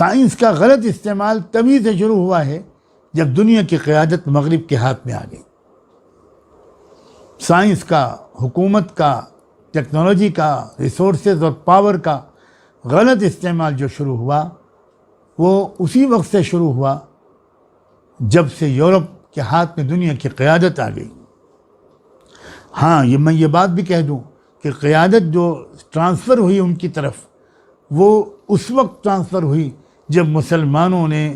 Science کا غلط استعمال تبھی سے شروع ہوا ہے جب دنیا کی قیادت مغرب کے ہاتھ میں آ گئی. سائنس کا، حکومت کا، ٹیکنالوجی کا، ریسورسز اور پاور کا غلط استعمال جو شروع ہوا وہ اسی وقت سے شروع ہوا جب سے یورپ کے ہاتھ میں دنیا کی قیادت آ گئی. ہاں، میں یہ بات بھی کہہ دوں کہ قیادت جو ٹرانسفر ہوئی ان کی طرف، وہ اس وقت ٹرانسفر ہوئی جب مسلمانوں نے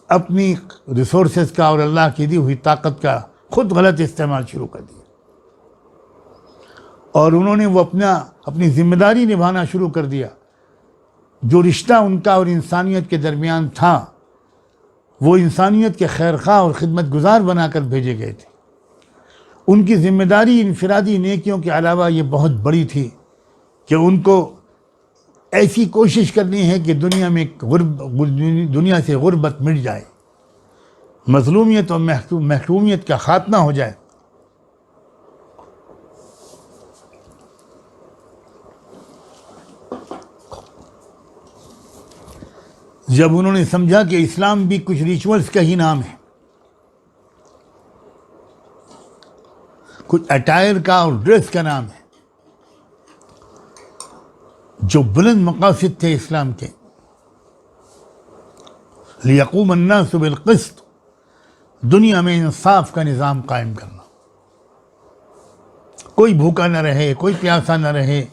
اپنی ریسورسز کا اور اللہ کی دی ہوئی طاقت کا خود غلط استعمال شروع کر دیا، اور انہوں نے وہ اپنی ذمہ داری نبھانا شروع کر دیا. جو رشتہ ان کا اور انسانیت کے درمیان تھا، وہ انسانیت کے خیرخواہ اور خدمت گزار بنا کر بھیجے گئے تھے. ان کی ذمہ داری انفرادی نیکیوں کے علاوہ یہ بہت بڑی تھی کہ ان کو ایسی کوشش کرنی ہے کہ دنیا سے غربت مٹ جائے، مظلومیت اور محرومیت کا خاتمہ ہو جائے. جب انہوں نے سمجھا کہ اسلام بھی کچھ ریچولز کا ہی نام ہے، کچھ اٹائر کا اور ڈریس کا نام ہے، جو بلند مقاصد تھے اسلام کے، لیقوم الناس بالقسط، دنیا میں انصاف کا نظام قائم کرنا، کوئی بھوکا نہ رہے، کوئی پیاسا نہ رہے،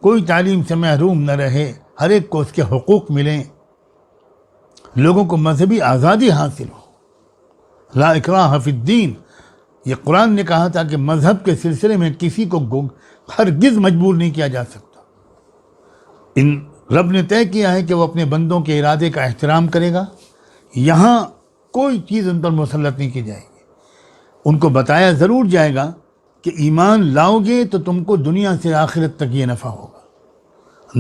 کوئی تعلیم سے محروم نہ رہے، ہر ایک کو اس کے حقوق ملیں، لوگوں کو مذہبی آزادی حاصل ہو. لا اکراہ فی الدین، یہ قرآن نے کہا تھا کہ مذہب کے سلسلے میں کسی کو ہرگز مجبور نہیں کیا جا سکتا. رب نے طے کیا ہے کہ وہ اپنے بندوں کے ارادے کا احترام کرے گا. یہاں کوئی چیز ان پر مسلط نہیں کی جائے گی. ان کو بتایا ضرور جائے گا کہ ایمان لاؤ گے تو تم کو دنیا سے آخرت تک یہ نفع ہوگا،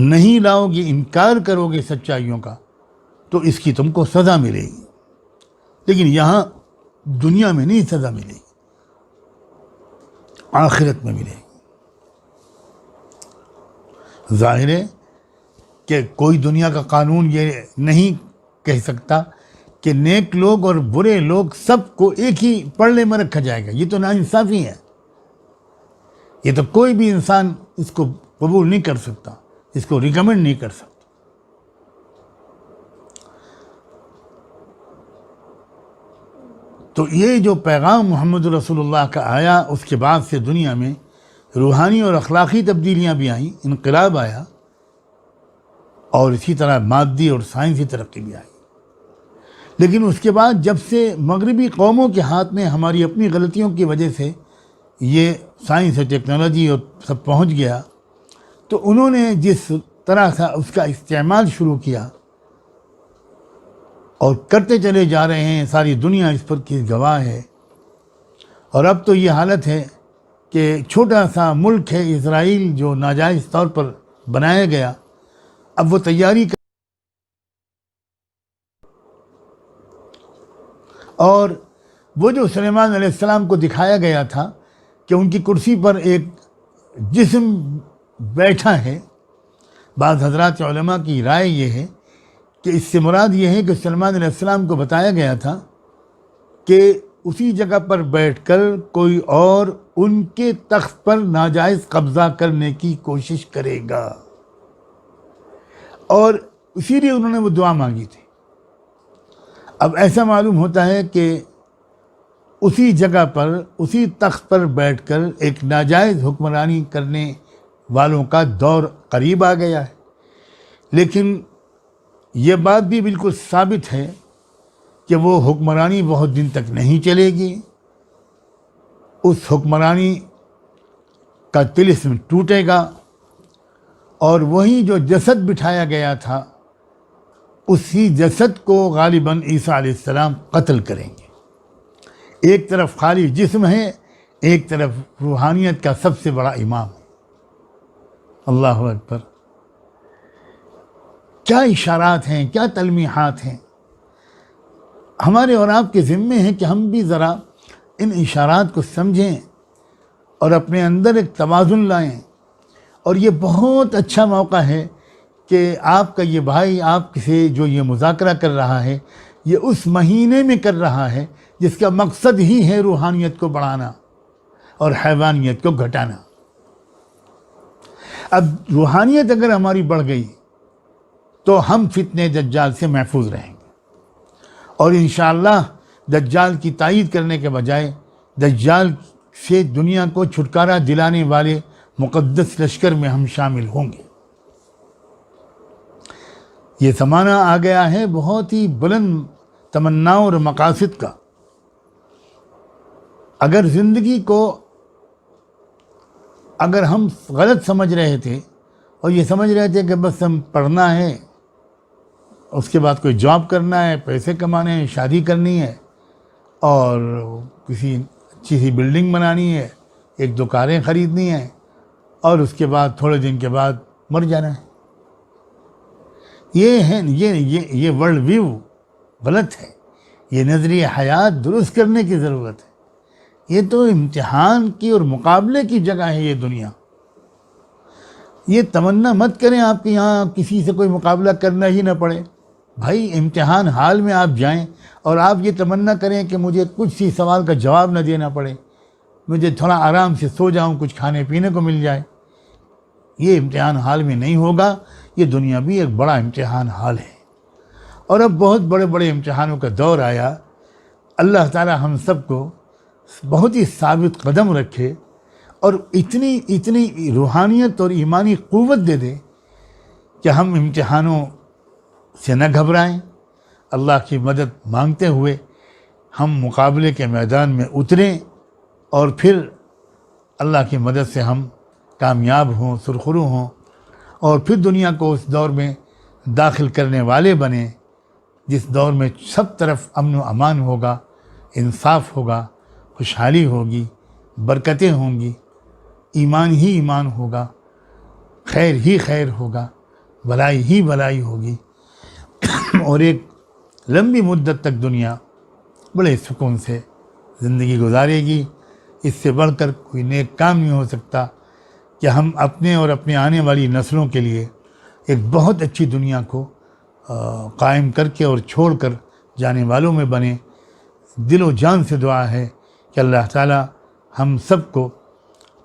نہیں لاؤ گے، انکار کرو گے سچائیوں کا، تو اس کی تم کو سزا ملے گی. لیکن یہاں دنیا میں نہیں سزا ملے گی، آخرت میں ملے گی. ظاہر ہے کہ کوئی دنیا کا قانون یہ نہیں کہہ سکتا کہ نیک لوگ اور برے لوگ سب کو ایک ہی پلڑے میں رکھا جائے گا. یہ تو ناانصافی ہے. یہ تو کوئی بھی انسان اس کو قبول نہیں کر سکتا، اس کو ریکمنڈ نہیں کر سکتا. تو یہ جو پیغام محمد رسول اللہ کا آیا، اس کے بعد سے دنیا میں روحانی اور اخلاقی تبدیلیاں بھی آئیں، انقلاب آیا، اور اسی طرح مادی اور سائنسی ترقی بھی آئی. لیکن اس کے بعد جب سے مغربی قوموں کے ہاتھ میں ہماری اپنی غلطیوں کی وجہ سے یہ سائنس اور ٹیکنالوجی اور سب پہنچ گیا، تو انہوں نے جس طرح سے اس کا استعمال شروع کیا اور کرتے چلے جا رہے ہیں، ساری دنیا اس پر کی گواہ ہے. اور اب تو یہ حالت ہے کہ چھوٹا سا ملک ہے اسرائیل، جو ناجائز طور پر بنایا گیا، اب وہ تیاری اور وہ جو سلیمان علیہ السلام کو دکھایا گیا تھا کہ ان کی کرسی پر ایک جسم بیٹھا ہے، بعض حضرات علماء کی رائے یہ ہے کہ اس سے مراد یہ ہے کہ سلیمان علیہ السلام کو بتایا گیا تھا کہ اسی جگہ پر بیٹھ کر کوئی اور ان کے تخت پر ناجائز قبضہ کرنے کی کوشش کرے گا، اور اسی لیے انہوں نے وہ دعا مانگی تھی. اب ایسا معلوم ہوتا ہے کہ اسی جگہ پر، اسی تخت پر بیٹھ کر ایک ناجائز حکمرانی کرنے والوں کا دور قریب آ گیا ہے. لیکن یہ بات بھی بالکل ثابت ہے کہ وہ حکمرانی بہت دن تک نہیں چلے گی. اس حکمرانی کا طلسم ٹوٹے گا، اور وہی جو جسد بٹھایا گیا تھا، اسی جسد کو غالباً عیسیٰ علیہ السلام قتل کریں گے. ایک طرف خالی جسم ہے، ایک طرف روحانیت کا سب سے بڑا امام ہے. اللہ اکبر! کیا اشارات ہیں، کیا تلمیحات ہیں. ہمارے اور آپ کے ذمے ہیں کہ ہم بھی ذرا ان اشارات کو سمجھیں اور اپنے اندر ایک توازن لائیں. اور یہ بہت اچھا موقع ہے کہ آپ کا یہ بھائی آپ سے جو یہ مذاکرہ کر رہا ہے یہ اس مہینے میں کر رہا ہے جس کا مقصد ہی ہے روحانیت کو بڑھانا اور حیوانیت کو گھٹانا۔ اب روحانیت اگر ہماری بڑھ گئی تو ہم فتنہ دجال سے محفوظ رہیں گے، اور انشاءاللہ دجال کی تائید کرنے کے بجائے دجال سے دنیا کو چھٹکارا دلانے والے مقدس لشکر میں ہم شامل ہوں گے۔ یہ زمانہ آ گیا ہے بہت ہی بلند تمناؤں اور مقاصد کا۔ اگر زندگی کو اگر ہم غلط سمجھ رہے تھے اور یہ سمجھ رہے تھے کہ بس ہم پڑھنا ہے، اس کے بعد کوئی جاب کرنا ہے، پیسے کمانے ہیں، شادی کرنی ہے اور کسی اچھی سی بلڈنگ بنانی ہے، ایک دو کاریں خریدنی ہیں، اور اس کے بعد تھوڑے دن کے بعد مر جانا ہے، یہ ہے یہ ورلڈ ویو غلط ہے۔ یہ نظریہ حیات درست کرنے کی ضرورت ہے۔ یہ تو امتحان کی اور مقابلے کی جگہ ہے یہ دنیا۔ یہ تمنا مت کریں آپ کے یہاں کسی سے کوئی مقابلہ کرنا ہی نہ پڑے۔ بھائی امتحان حال میں آپ جائیں اور آپ یہ تمنا کریں کہ مجھے کچھ سی سوال کا جواب نہ دینا پڑے، مجھے تھوڑا آرام سے سو جاؤں، کچھ کھانے پینے کو مل جائے۔ یہ امتحان حال میں نہیں ہوگا، یہ دنیا بھی ایک بڑا امتحان حال ہے، اور اب بہت بڑے بڑے امتحانوں کا دور آیا۔ اللہ تعالی ہم سب کو بہت ہی ثابت قدم رکھے اور اتنی روحانیت اور ایمانی قوت دے دے کہ ہم امتحانوں سے نہ گھبرائیں، اللہ کی مدد مانگتے ہوئے ہم مقابلے کے میدان میں اتریں، اور پھر اللہ کی مدد سے ہم کامیاب ہوں، سرخرو ہوں، اور پھر دنیا کو اس دور میں داخل کرنے والے بنیں جس دور میں سب طرف امن و امان ہوگا، انصاف ہوگا، خوشحالی ہوگی، برکتیں ہوں گی، ایمان ہی ایمان ہوگا، خیر ہی خیر ہوگا، بھلائی ہی بھلائی ہوگی، اور ایک لمبی مدت تک دنیا بڑے سکون سے زندگی گزارے گی۔ اس سے بڑھ کر کوئی نیک کام نہیں ہو سکتا کہ ہم اپنے اور اپنے آنے والی نسلوں کے لیے ایک بہت اچھی دنیا کو قائم کر کے اور چھوڑ کر جانے والوں میں بنیں۔ دل و جان سے دعا ہے کہ اللہ تعالی ہم سب کو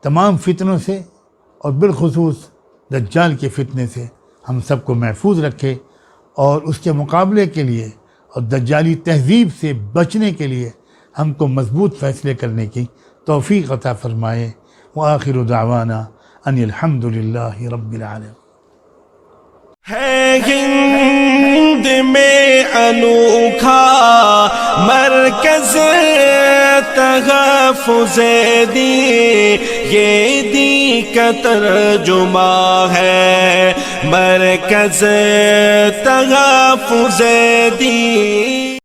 تمام فتنوں سے اور بالخصوص دجال کے فتنے سے ہم سب کو محفوظ رکھے، اور اس کے مقابلے کے لیے اور دجالی تہذیب سے بچنے کے لیے ہم کو مضبوط فیصلے کرنے کی توفیق عطا فرمائے۔ وآخر دعوانا ان الحمد للہ رب العالمین۔ ہے ہند میں انوکھا مرکز تحفظ دین، یہ دین کا ترجمہ ہے مرکز تحفظ دین۔